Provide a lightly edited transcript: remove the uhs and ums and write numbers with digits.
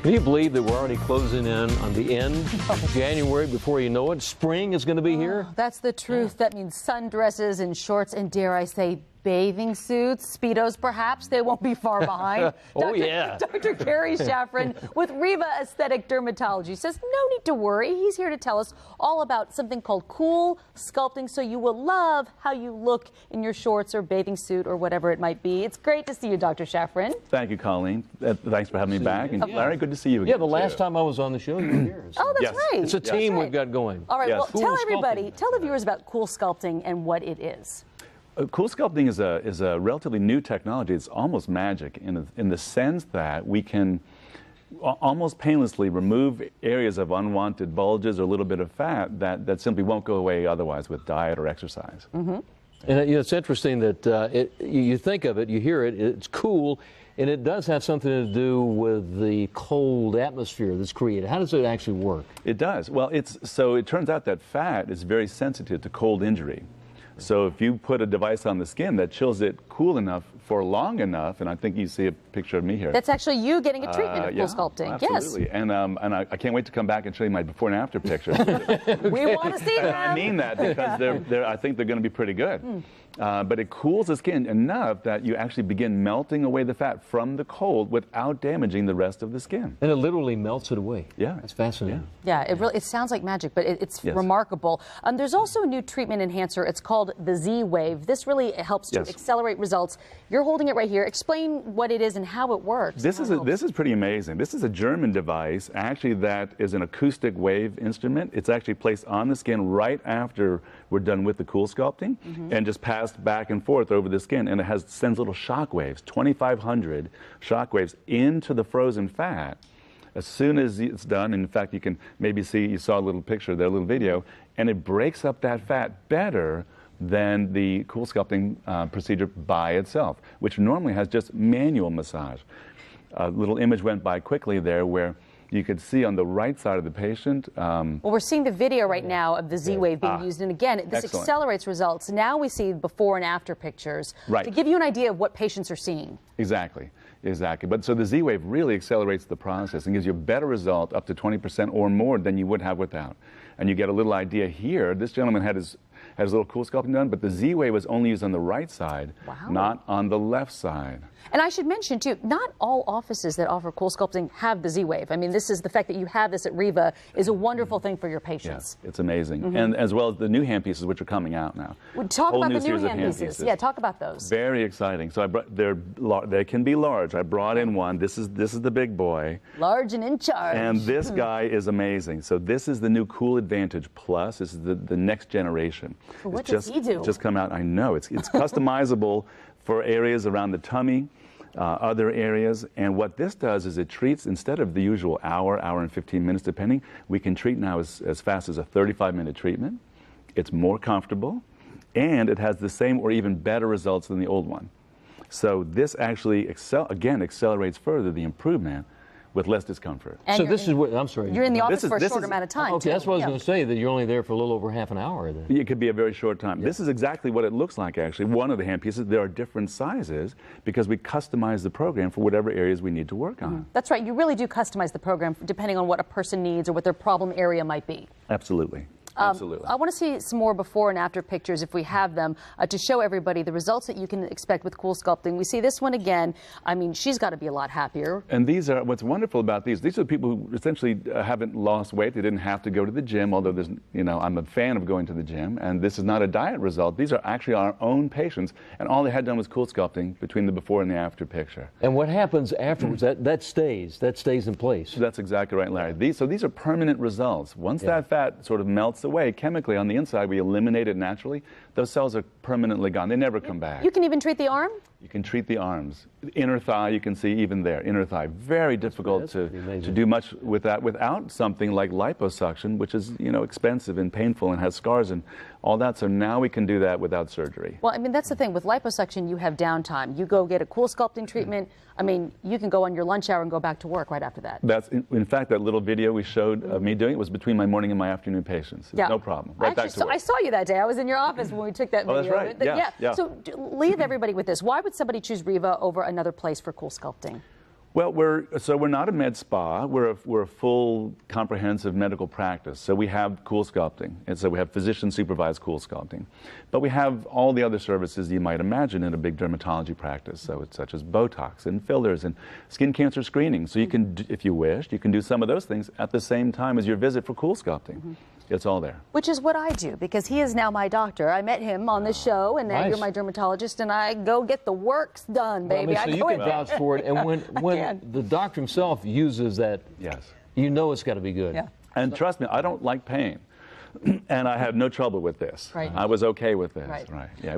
Can you believe that we're already closing in on the end of January? Before you know it, spring is going to be here? That's the truth. That means sundresses and shorts and, dare I say, bathing suits, Speedos perhaps. They won't be far behind. Yeah. Dr. Gary Shafran with Riva Aesthetic Dermatology says no need to worry. He's here to tell us all about something called CoolSculpting, so you will love how you look in your shorts or bathing suit or whatever it might be. It's great to see you, Dr. Shafran. Thank you, Colleen. Thanks for having me back. And Larry, good to see you again. Yeah, the last time I was on the show, you were here. So. Oh, that's right. It's a team we've got going. All right, well, tell everybody, CoolSculpting. tell the viewers about CoolSculpting and what it is. CoolSculpting is a relatively new technology. It's almost magic in the sense that we can almost painlessly remove areas of unwanted bulges or a little bit of fat that simply won't go away otherwise with diet or exercise. Mm-hmm. And you know, it's interesting that you think of it, you hear it, it's cool, and it does have something to do with the cold atmosphere that's created. How does it actually work? It does. Well, so it turns out that fat is very sensitive to cold injury. So if you put a device on the skin that chills it cool enough for long enough, and I think you see a picture of me here. That's actually you getting a treatment of CoolSculpting. Absolutely. Yes. And I can't wait to come back and show you my before and after pictures. We want to see them. I mean that because I think they're going to be pretty good. But it cools the skin enough that you actually begin melting away the fat from the cold without damaging the rest of the skin. And it literally melts it away. Yeah. That's fascinating. Yeah, it sounds like magic, but it's remarkable. There's also a new treatment enhancer. It's called the Z-Wave. This really helps to accelerate results. You're holding it right here. Explain what it is and how it works. This is pretty amazing. This is a German device, actually, that is an acoustic wave instrument. It's actually placed on the skin right after we're done with the CoolSculpting, and just passed back and forth over the skin, and it sends little shock waves, 2,500 shock waves into the frozen fat. As soon as it's done, and in fact, you can maybe see, you saw a little picture there, a little video, and it breaks up that fat better than the CoolSculpting procedure by itself, which normally has just manual massage. A little image went by quickly there where you could see on the right side of the patient. Well, we're seeing the video right now of the Z-Wave being used, and again, this accelerates results. Now we see before and after pictures to give you an idea of what patients are seeing. Exactly. But so the Z-Wave really accelerates the process and gives you a better result, up to 20% or more than you would have without. And you get a little idea here. This gentleman had his little CoolSculpting done, but the Z-Wave was only used on the right side, not on the left side. And I should mention, too, not all offices that offer CoolSculpting have the Z-Wave. I mean, this is the fact that you have this at Riva is a wonderful thing for your patients. Yeah, it's amazing. And as well as the new handpieces, which are coming out now. Talk about the new handpieces. Yeah, talk about those. Very exciting. So they can be large. I brought in one. This is the big boy. Large and in charge. And this guy is amazing. So this is the new Cool Advantage Plus. This is the next generation. So what does he do? Just come out. I know. It's customizable for areas around the tummy, other areas. And what this does is it treats, instead of the usual hour and 15 minutes depending, we can treat now as fast as a 35-minute treatment. It's more comfortable, and it has the same or even better results than the old one. So this actually, accelerates further the improvement with less discomfort. And so this is what, I'm sorry. You're in the office for a short amount of time. Okay, that's what I was going to say, that you're only there for a little over half an hour. Then. It could be a very short time. Yeah. This is exactly what it looks like, actually. One of the handpieces, there are different sizes because we customize the program for whatever areas we need to work on. That's right. You really do customize the program depending on what a person needs or what their problem area might be. Absolutely. Absolutely. I want to see some more before and after pictures, if we have them, to show everybody the results that you can expect with CoolSculpting. We see this one again. I mean, she's got to be a lot happier. And these are, what's wonderful about these are people who essentially haven't lost weight. They didn't have to go to the gym, although there's, I'm a fan of going to the gym. And this is not a diet result. These are actually our own patients. And all they had done was CoolSculpting between the before and the after picture. And what happens afterwards? That stays in place. So that's exactly right, Larry. So these are permanent results. Once that fat sort of melts away chemically on the inside, we eliminate it naturally, those cells are permanently gone. They never come back. You can even treat the arm? You can treat the arms. Inner thigh, you can see even there, inner thigh. Very difficult to do much with that without something like liposuction, which is, expensive and painful and has scars and all that. So now we can do that without surgery. Well, I mean, that's the thing. With liposuction, you have downtime. You go get a CoolSculpting treatment. I mean, you can go on your lunch hour and go back to work right after that. That's, in fact, that little video we showed of me doing it was between my morning and my afternoon patients. Yeah. No problem. Right back to work. I saw you that day. I was in your office when we took that video. Oh, that's right. Yeah. So leave everybody with this. Why would somebody choose Riva over another place for CoolSculpting? Well, we're not a med spa. We're a full comprehensive medical practice. So we have CoolSculpting, and so we have physician supervised CoolSculpting, but we have all the other services you might imagine in a big dermatology practice. So it's such as Botox and fillers and skin cancer screening. So you can, if you wish, you can do some of those things at the same time as your visit for CoolSculpting. It's all there. Which is what I do, because he is now my doctor. I met him on this show, and now Nice. you're my dermatologist, and I go get the works done, baby. Well, I mean, so you can vouch for it, and when the doctor himself uses that, Yes. you know it's got to be good. Yeah. And trust me, I don't like pain. And I had no trouble with this. Right. I was okay with this. Right. Yeah.